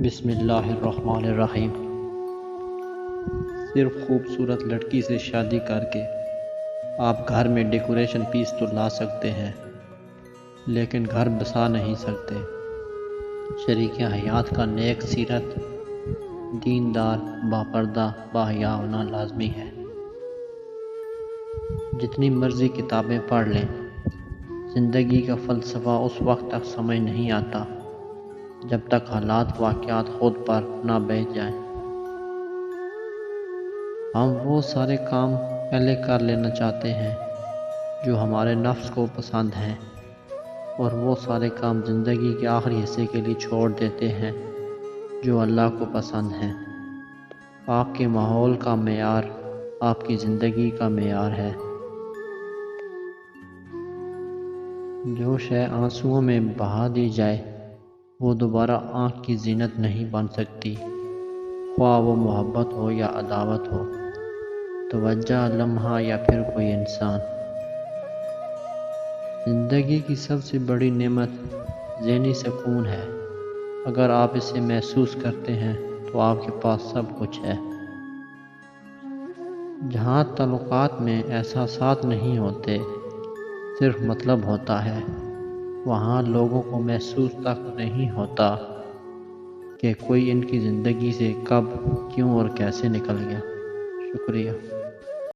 بسم اللہ الرحمن الرحیم۔ صرف خوبصورت لڑکی سے شادی کر کے آپ گھر میں ڈیکوریشن پیس تو لا سکتے ہیں، لیکن گھر بسا نہیں سکتے۔ شریک حیات کا نیک سیرت، دیندار، باپردہ، باحیا ہونا لازمی ہے۔ جتنی مرضی کتابیں پڑھ لیں، زندگی کا فلسفہ اس وقت تک سمجھ نہیں آتا جب تک حالات واقعات خود پر نہ بیٹھ جائیں۔ ہم وہ سارے کام پہلے کر لینا چاہتے ہیں جو ہمارے نفس کو پسند ہیں، اور وہ سارے کام زندگی کے آخری حصے کے لیے چھوڑ دیتے ہیں جو اللہ کو پسند ہیں۔ آپ کے ماحول کا معیار آپ کی زندگی کا معیار ہے۔ جو شے آنسوؤں میں بہا دی جائے وہ دوبارہ آنکھ کی زینت نہیں بن سکتی، خواہ وہ محبت ہو یا عداوت ہو، توجہ، لمحہ یا پھر کوئی انسان۔ زندگی کی سب سے بڑی نعمت ذہنی سکون ہے۔ اگر آپ اسے محسوس کرتے ہیں تو آپ کے پاس سب کچھ ہے۔ جہاں تعلقات میں احساسات نہیں ہوتے، صرف مطلب ہوتا ہے، وہاں لوگوں کو محسوس تک نہیں ہوتا کہ کوئی ان کی زندگی سے کب، کیوں اور کیسے نکل گیا۔ شکریہ۔